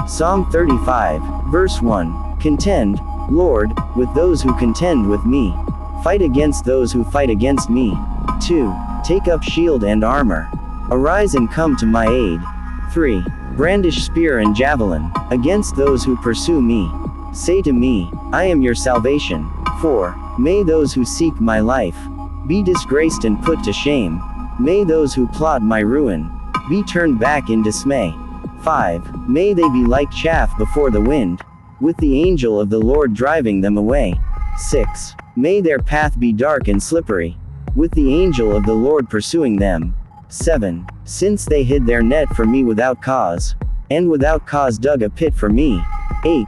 Psalm 35, verse 1. Contend, Lord, with those who contend with me. Fight against those who fight against me. 2. Take up shield and armor. Arise and come to my aid. 3. Brandish spear and javelin, against those who pursue me. Say to me, I am your salvation. 4. May those who seek my life be disgraced and put to shame. May those who plot my ruin be turned back in dismay. 5. May they be like chaff before the wind, with the angel of the Lord driving them away. 6. May their path be dark and slippery, with the angel of the Lord pursuing them. 7. Since they hid their net for me without cause, and without cause dug a pit for me. 8.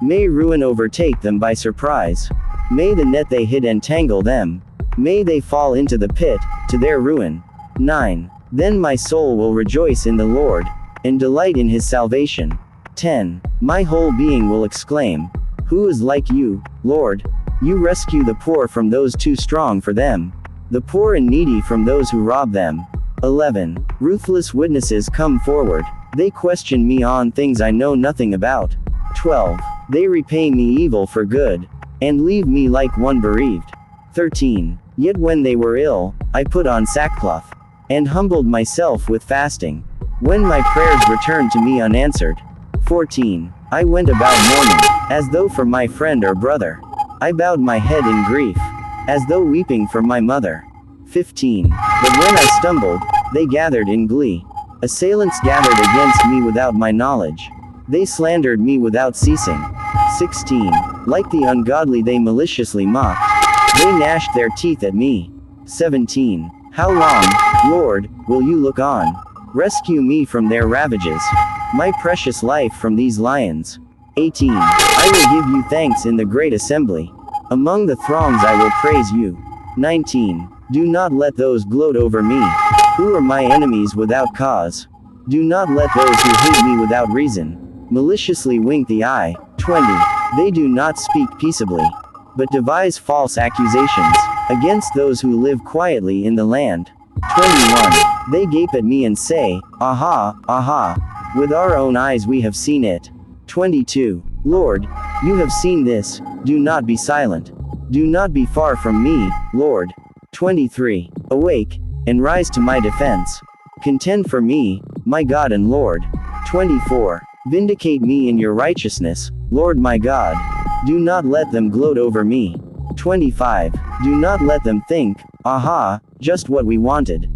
May ruin overtake them by surprise. May the net they hid entangle them. May they fall into the pit, to their ruin. 9. Then my soul will rejoice in the Lord, and delight in his salvation. 10. My whole being will exclaim, who is like you, Lord? You rescue the poor from those too strong for them, the poor and needy from those who rob them. 11. Ruthless witnesses come forward. They question me on things I know nothing about. 12. They repay me evil for good, and leave me like one bereaved. 13. Yet when they were ill, I put on sackcloth, and humbled myself with fasting. When my prayers returned to me unanswered. 14. I went about mourning, as though for my friend or brother. I bowed my head in grief, as though weeping for my mother. 15. But when I stumbled, they gathered in glee. Assailants gathered against me without my knowledge. They slandered me without ceasing. 16. Like the ungodly they maliciously mocked. They gnashed their teeth at me. 17. How long, Lord, will you look on? Rescue me from their ravages, my precious life from these lions. 18. I will give you thanks in the great assembly. Among the throngs I will praise you. 19. Do not let those gloat over me, who are my enemies without cause. Do not let those who hate me without reason maliciously wink the eye. 20. They do not speak peaceably, but devise false accusations against those who live quietly in the land. 21. They gape at me and say, aha, aha, with our own eyes we have seen it. 22. Lord, you have seen this, do not be silent. Do not be far from me, Lord. 23. Awake, and rise to my defense. Contend for me, my God and Lord. 24. Vindicate me in your righteousness, Lord my God. Do not let them gloat over me. 25. Do not let them think, aha, just what we wanted.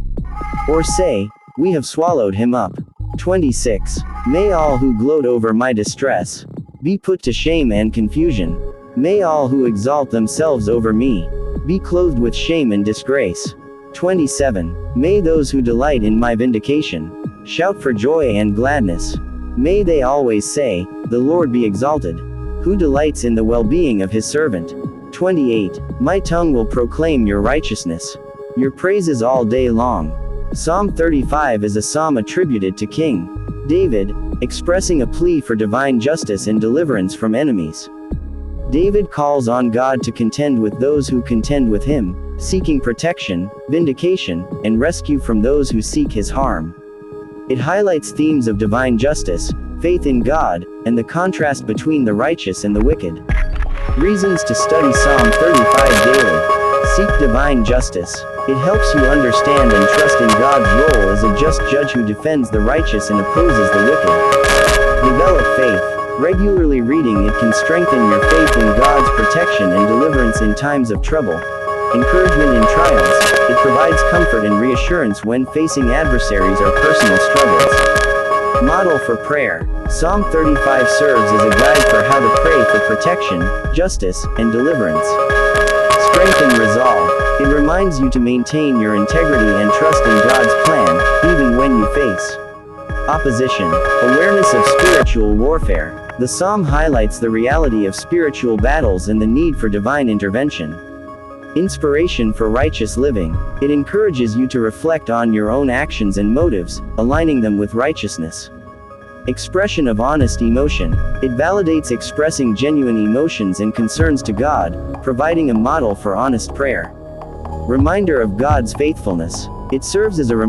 Or say, we have swallowed him up. 26. May all who gloat over my distress be put to shame and confusion. May all who exalt themselves over me be clothed with shame and disgrace. 27. May those who delight in my vindication shout for joy and gladness. May they always say, the Lord be exalted, who delights in the well-being of his servant. 28. My tongue will proclaim your righteousness, your praises all day long. Psalm 35 is a psalm attributed to King David, expressing a plea for divine justice and deliverance from enemies. David calls on God to contend with those who contend with him, seeking protection, vindication, and rescue from those who seek his harm. It highlights themes of divine justice, faith in God, and the contrast between the righteous and the wicked. Reasons to study Psalm 35 daily. Seek divine justice. It helps you understand and trust in God's role as a just judge who defends the righteous and opposes the wicked. Develop faith. Regularly reading it can strengthen your faith in God's protection and deliverance in times of trouble. Encouragement in trials. It provides comfort and reassurance when facing adversaries or personal struggles. Model for prayer. Psalm 35 serves as a guide for how to pray for protection, justice, and deliverance. Strength and resolve. It reminds you to maintain your integrity and trust in God's plan, even when you face opposition. Awareness of spiritual warfare. The psalm highlights the reality of spiritual battles and the need for divine intervention. Inspiration for righteous living. It encourages you to reflect on your own actions and motives, aligning them with righteousness. Expression of honest emotion. It validates expressing genuine emotions and concerns to God, providing a model for honest prayer. Reminder of God's faithfulness. It serves as a